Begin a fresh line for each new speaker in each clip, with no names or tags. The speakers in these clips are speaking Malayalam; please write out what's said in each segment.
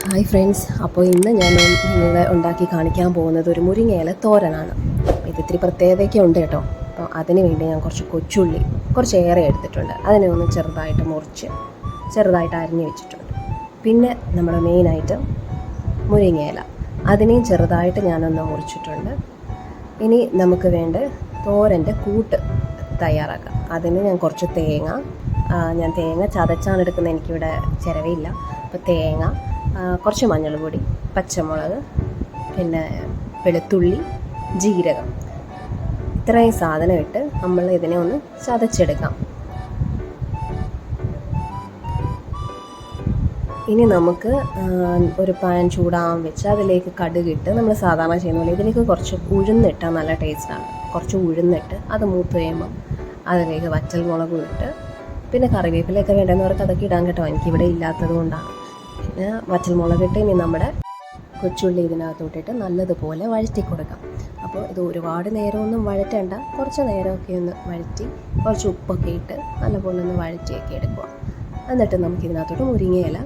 ഹായ് ഫ്രണ്ട്സ്, അപ്പോൾ ഇന്ന് ഞാൻ നിങ്ങളെ ഉണ്ടാക്കി കാണിക്കാൻ പോകുന്നത് ഒരു മുരിങ്ങയില തോരനാണ്. ഇത് ഇത്തിരി പ്രത്യേകതയൊക്കെ ഉണ്ട് കേട്ടോ. അപ്പോൾ അതിന് വേണ്ടി ഞാൻ കുറച്ച് കൊച്ചുള്ളി കുറച്ചേറെ എടുത്തിട്ടുണ്ട്. അതിനെ ഒന്ന് ചെറുതായിട്ട് മുറിച്ച് ചെറുതായിട്ട് അരിഞ്ഞ് വെച്ചിട്ടുണ്ട്. പിന്നെ നമ്മുടെ മെയിനായിട്ട് മുരിങ്ങയില, അതിനെയും ചെറുതായിട്ട് ഞാനൊന്ന് മുറിച്ചിട്ടുണ്ട്. ഇനി നമുക്ക് വേണ്ട തോരൻ്റെ കൂട്ട് തയ്യാറാക്കാം. അതിന് ഞാൻ കുറച്ച് ഞാൻ തേങ്ങ ചതച്ചാണ് എടുക്കുന്നത്, എനിക്കിവിടെ ചിരവയില്ല. അപ്പോൾ തേങ്ങ, കുറച്ച് മഞ്ഞൾപ്പൊടി, പച്ചമുളക്, പിന്നെ വെളുത്തുള്ളി, ജീരകം, ഇത്രയും സാധനം ഇട്ട് നമ്മൾ ഇതിനെ ഒന്ന് ചതച്ചെടുക്കാം. ഇനി നമുക്ക് ഒരു പാൻ ചൂടാകാൻ വെച്ച് അതിലേക്ക് കടുകിട്ട് നമ്മൾ സാധാരണ ചെയ്യുന്ന പോലെ ഇതിലേക്ക് കുറച്ച് ഉഴുന്നിട്ടാൽ നല്ല ടേസ്റ്റാണ്. കുറച്ച് ഉഴുന്നിട്ട് അത് മൂത്ത് കഴിയുമ്പം അതിലേക്ക് വറ്റൽ മുളകും ഇട്ട്, പിന്നെ കറിവേപ്പിലയൊക്കെ വേണ്ടെന്നവർക്ക് അതൊക്കെ ഇടാൻ കേട്ടോ, എനിക്കിവിടെ ഇല്ലാത്തത് കൊണ്ടാണ്. പിന്നെ വറ്റൽ മുളകിട്ട് ഇനി നമ്മുടെ കൊച്ചുള്ളി ഇതിനകത്തോട്ടിട്ട് നല്ലതുപോലെ വഴറ്റി കൊടുക്കാം. അപ്പോൾ ഇത് ഒരുപാട് നേരമൊന്നും വഴറ്റേണ്ട, കുറച്ച് നേരമൊക്കെ ഒന്ന് വഴറ്റി കുറച്ച് ഉപ്പൊക്കെ ഇട്ട് നല്ലപോലെ ഒന്ന് വഴറ്റിയൊക്കെ എടുക്കുക. എന്നിട്ട് നമുക്ക് ഇതിനകത്തോട്ട് മുരിങ്ങയില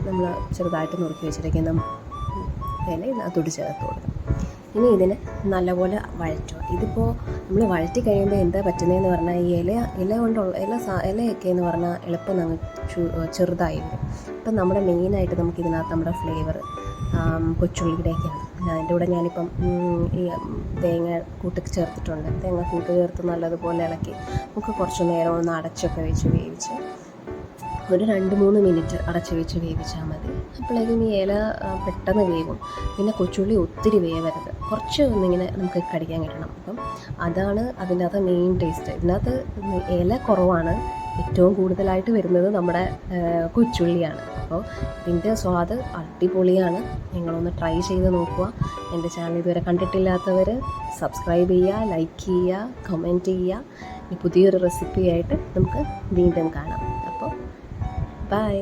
നമ്മൾ ചെറുതായിട്ട് നുറുക്കി വെച്ചിരിക്കുന്ന ഇല ഇതിനകത്തോട്ട് ചേർത്ത് കൊടുക്കാം. ഇനി ഇതിനെ നല്ലപോലെ വഴറ്റുക. ഇതിപ്പോൾ നമ്മൾ വഴറ്റി കഴിയുമ്പോൾ എന്താ പറ്റുന്നതെന്ന് പറഞ്ഞാൽ ഈ ഇലയൊക്കെ എന്ന് പറഞ്ഞാൽ എളുപ്പം നമുക്ക് ചെറുതായി വരും. അപ്പം നമ്മുടെ മെയിനായിട്ട് നമുക്കിതിനകത്ത് നമ്മുടെ ഫ്ലേവർ കൊച്ചുള്ളിയുടെയൊക്കെയാണ്. അതിൻ്റെ കൂടെ ഞാനിപ്പം ഈ തേങ്ങ കൂട്ട് ചേർത്തിട്ടുണ്ട്. തേങ്ങ കൂട്ട് ചേർത്ത് നല്ലതുപോലെ ഇളക്കി നമുക്ക് കുറച്ച് നേരം ഒന്ന് അടച്ചൊക്കെ വെച്ച് വേവിച്ച് ഒരു 2-3 മിനിറ്റ് അടച്ച് വെച്ച് വേവിച്ചാൽ മതി. അപ്പോഴേക്കും ഈ ഇല പെട്ടെന്ന് വേവും. പിന്നെ കൊച്ചുള്ളി ഒത്തിരി വേവരുത്, കുറച്ച് ഒന്നിങ്ങനെ നമുക്ക് കടിക്കാൻ കിട്ടണം. അപ്പം അതാണ് അതിനകത്ത് മെയിൻ ടേസ്റ്റ്. ഇതിനകത്ത് ഇല കുറവാണ്, ഏറ്റവും കൂടുതലായിട്ട് വരുന്നത് നമ്മുടെ കൊച്ചുള്ളിയാണ്. അപ്പോൾ ഇതിൻ്റെ സ്വാദ് അടിപൊളിയാണ്. നിങ്ങളൊന്ന് ട്രൈ ചെയ്ത് നോക്കുക. എൻ്റെ ചാനൽ ഇതുവരെ കണ്ടിട്ടില്ലാത്തവർ സബ്സ്ക്രൈബ് ചെയ്യുക, ലൈക്ക് ചെയ്യുക, കമൻറ്റ് ചെയ്യുക. ഇനി പുതിയൊരു റെസിപ്പിയായിട്ട് നമുക്ക് വീണ്ടും കാണാം. അപ്പോൾ ബൈ.